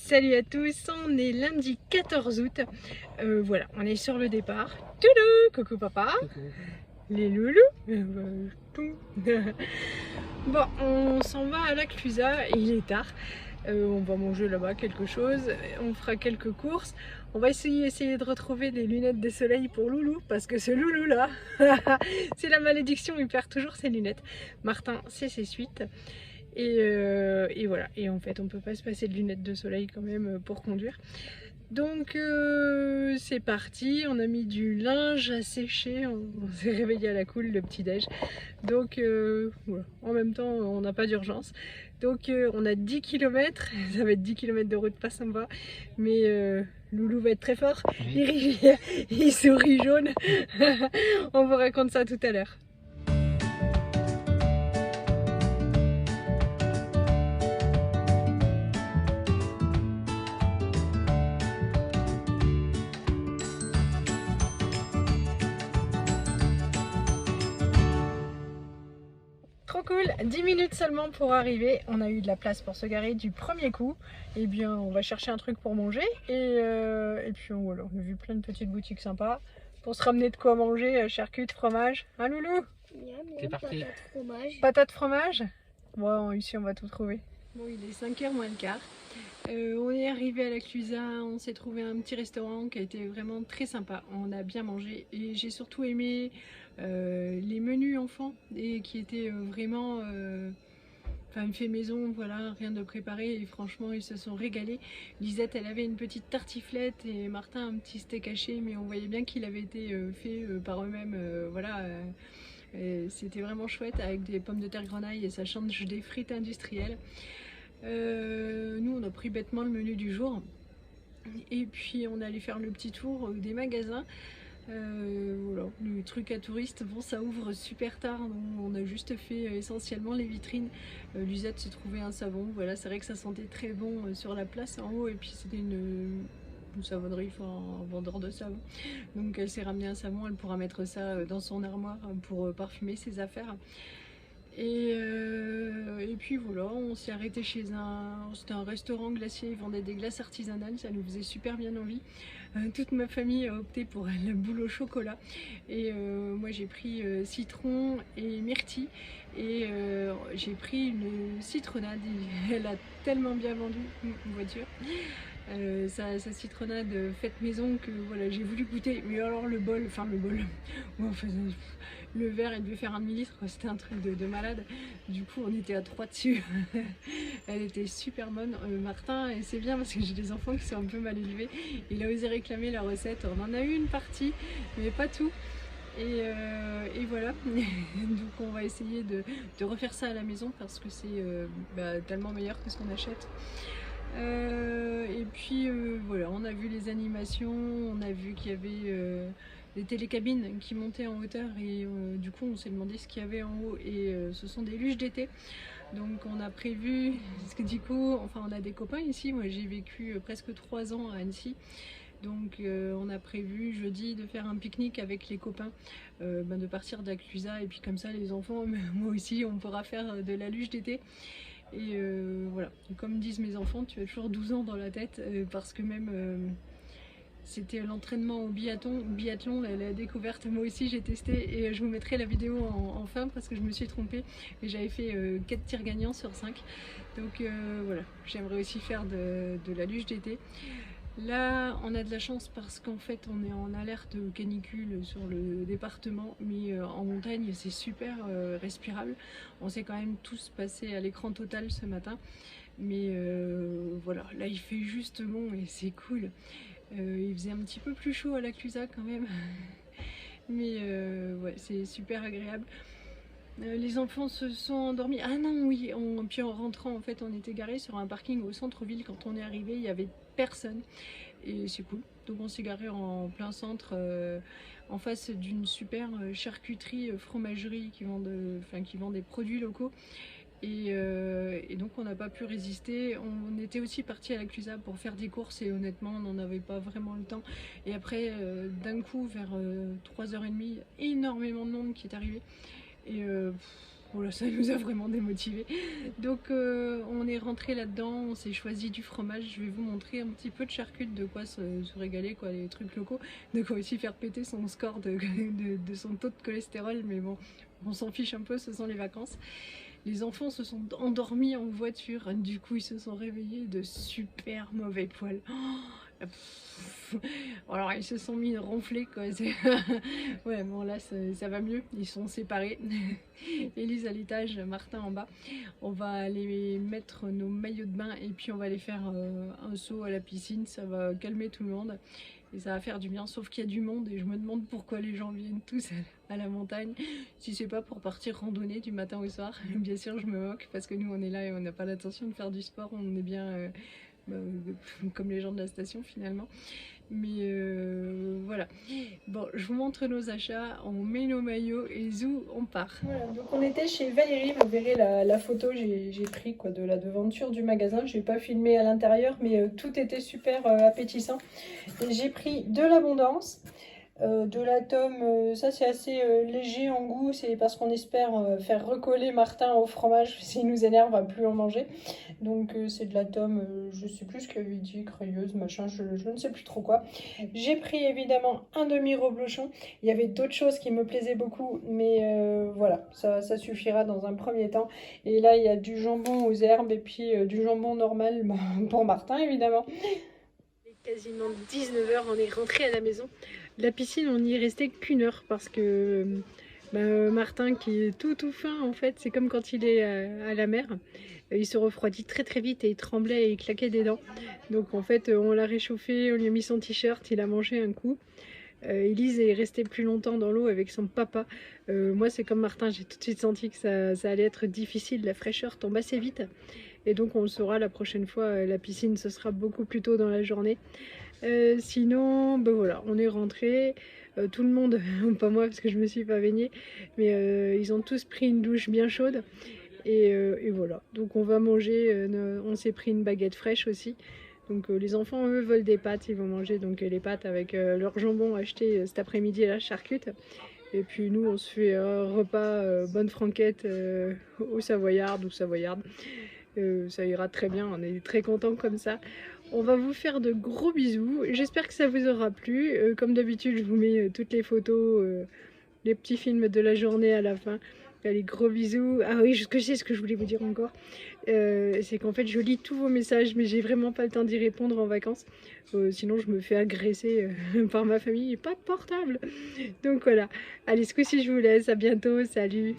Salut à tous, on est lundi 14 août. Voilà, on est sur le départ. Toulou, coucou papa. Coucou. Les loulous. Tout. Bon, on s'en va à la Clusa, il est tard. On va manger là-bas quelque chose, on fera quelques courses. On va essayer de retrouver des lunettes de soleil pour Loulou, parce que ce Loulou là, c'est la malédiction, il perd toujours ses lunettes. Martin, c'est ses suites. Et voilà, et en fait on peut pas se passer de lunettes de soleil quand même pour conduire. Donc c'est parti, on a mis du linge à sécher, on s'est réveillé à la cool, le petit déj. Donc voilà, en même temps on n'a pas d'urgence. Donc on a 10 km, ça va être 10 km de route pas sympa, mais Loulou va être très fort, Oui. il sourit jaune. On vous raconte ça tout à l'heure. Trop cool, 10 minutes seulement pour arriver, on a eu de la place pour se garer du premier coup. Et bien on va chercher un truc pour manger et puis voilà, on a vu plein de petites boutiques sympas pour se ramener de quoi manger, charcuterie, fromage. Hein Loulou? C'est parti. Patate fromage. Patate fromage? Bon, ici on va tout trouver. Bon, il est 5h moins le quart. On est arrivé à la Clusa, on s'est trouvé un petit restaurant qui a été vraiment très sympa. On a bien mangé et j'ai surtout aimé les menus enfants et qui étaient vraiment fait maison, voilà, rien de préparé et franchement ils se sont régalés. Lisette elle avait une petite tartiflette et Martin un petit steak haché, mais on voyait bien qu'il avait été fait par eux-mêmes, voilà. C'était vraiment chouette avec des pommes de terre grenaille et ça change des frites industrielles. Nous on a pris bêtement le menu du jour et puis on allait faire le petit tour des magasins. Voilà, le truc à touristes, bon ça ouvre super tard, donc on a juste fait essentiellement les vitrines. Lisette s'est trouvé un savon, voilà, c'est vrai que ça sentait très bon sur la place en haut et puis c'était une savonnerie, enfin un vendeur de savon, donc elle s'est ramené un savon, elle pourra mettre ça dans son armoire pour parfumer ses affaires. Et puis voilà, on s'est arrêté chez c'était un restaurant glacier, ils vendaient des glaces artisanales, ça nous faisait super bien envie. Toute ma famille a opté pour la boule au chocolat et moi j'ai pris citron et myrtille et j'ai pris une citronnade, elle a tellement bien vendu, une voiture. Sa citronnade faite maison que voilà, j'ai voulu goûter, mais alors le bol, ouais, enfin, le verre il devait faire 1 demi-litre, c'était un truc de malade. Du coup on était à 3 dessus. Elle était super bonne. Martin, et c'est bien parce que j'ai des enfants qui sont un peu mal élevés, il a osé réclamer la recette, on en a eu une partie mais pas tout. Et voilà, donc on va essayer de refaire ça à la maison parce que c'est tellement meilleur que ce qu'on achète. Et puis voilà, on a vu les animations, on a vu qu'il y avait des télécabines qui montaient en hauteur et du coup on s'est demandé ce qu'il y avait en haut et ce sont des luges d'été. Donc on a prévu, parce que du coup, enfin on a des copains ici, moi j'ai vécu presque 3 ans à Annecy. Donc on a prévu jeudi de faire un pique-nique avec les copains, de partir de la Clusa et puis comme ça les enfants, moi aussi on pourra faire de la luge d'été. Et voilà, comme disent mes enfants, tu as toujours 12 ans dans la tête parce que même c'était l'entraînement au biathlon, la découverte. Moi aussi j'ai testé et je vous mettrai la vidéo en fin parce que je me suis trompée et j'avais fait 4 tirs gagnants sur 5. Donc voilà, j'aimerais aussi faire de la luge d'été. Là, on a de la chance parce qu'en fait, on est en alerte canicule sur le département, mais en montagne, c'est super respirable. On s'est quand même tous passé à l'écran total ce matin, mais voilà, là il fait juste bon et c'est cool. Il faisait un petit peu plus chaud à la Clusa quand même, mais ouais, c'est super agréable. Les enfants se sont endormis. Ah non, oui, puis en rentrant, en fait, on était garé sur un parking au centre-ville. Quand on est arrivé, il n'y avait personne. Et c'est cool. Donc on s'est garé en plein centre, en face d'une super charcuterie, fromagerie qui vend des produits locaux. Et donc on n'a pas pu résister. On était aussi parti à la Clusa pour faire des courses et honnêtement on n'en avait pas vraiment le temps. Et après, d'un coup, vers 3h30, énormément de monde qui est arrivé. Et Voilà, ça nous a vraiment démotivés. Donc on est rentré là-dedans, on s'est choisi du fromage. Je vais vous montrer un petit peu de charcutes, de quoi se régaler, quoi, les trucs locaux, de quoi aussi faire péter son score de son taux de cholestérol, mais bon, on s'en fiche un peu, ce sont les vacances. Les enfants se sont endormis en voiture, du coup ils se sont réveillés de super mauvais poils. Alors ils se sont mis ronflés quoi. Ouais bon là ça va mieux, ils sont séparés. Élise à l'étage, Martin en bas. On va aller mettre nos maillots de bain et puis on va aller faire un saut à la piscine, ça va calmer tout le monde. Et ça va faire du bien, sauf qu'il y a du monde et je me demande pourquoi les gens viennent tous à la montagne. Si c'est pas pour partir randonner du matin au soir, bien sûr je me moque parce que nous on est là et on n'a pas l'intention de faire du sport, on est bien comme les gens de la station finalement. Mais voilà. Bon, je vous montre nos achats, on met nos maillots et zou, on part. Voilà, donc on était chez Valérie, vous verrez la photo, j'ai pris quoi, de la devanture du magasin. J'ai pas filmé à l'intérieur, mais tout était super appétissant. J'ai pris de l'abondance. De la tome, ça c'est assez léger en goût, c'est parce qu'on espère faire recoller Martin au fromage. S'il nous énerve, on va plus en manger. Donc c'est de la tome, je sais plus ce qu'il avait dit, crayeuse, machin, je ne sais plus trop quoi. J'ai pris évidemment un demi-reblochon. Il y avait d'autres choses qui me plaisaient beaucoup, mais voilà, ça suffira dans un premier temps. Et là il y a du jambon aux herbes et puis du jambon normal pour Martin évidemment. Il est quasiment 19h, on est rentré à la maison. La piscine, on n'y est resté qu'1 heure parce que Martin, qui est tout fin en fait, c'est comme quand il est à la mer, il se refroidit très vite et il tremblait et il claquait des dents. Donc en fait, on l'a réchauffé, on lui a mis son t-shirt, il a mangé un coup. Élise est restée plus longtemps dans l'eau avec son papa. Moi, c'est comme Martin, j'ai tout de suite senti que ça allait être difficile, la fraîcheur tombe assez vite. Et donc on le saura la prochaine fois, la piscine, ce sera beaucoup plus tôt dans la journée. Sinon, ben voilà, on est rentré. Tout le monde, pas moi parce que je me suis pas baignée, mais ils ont tous pris une douche bien chaude. Et voilà, donc on va manger, on s'est pris une baguette fraîche aussi. Donc les enfants, eux, veulent des pâtes, ils vont manger donc les pâtes avec leur jambon acheté cet après-midi à la charcute. Et puis nous, on se fait un repas bonne franquette au savoyard ou savoyarde. Ça ira très bien, on est très contents comme ça. On va vous faire de gros bisous, j'espère que ça vous aura plu. Comme d'habitude, je vous mets toutes les photos, les petits films de la journée à la fin. Allez, gros bisous. Ah oui, je sais ce que je voulais vous dire encore. C'est qu'en fait, je lis tous vos messages, mais j'ai vraiment pas le temps d'y répondre en vacances. Sinon, je me fais agresser par ma famille et pas de portable. Donc voilà. Allez, ce coup-ci, je vous laisse. À bientôt. Salut.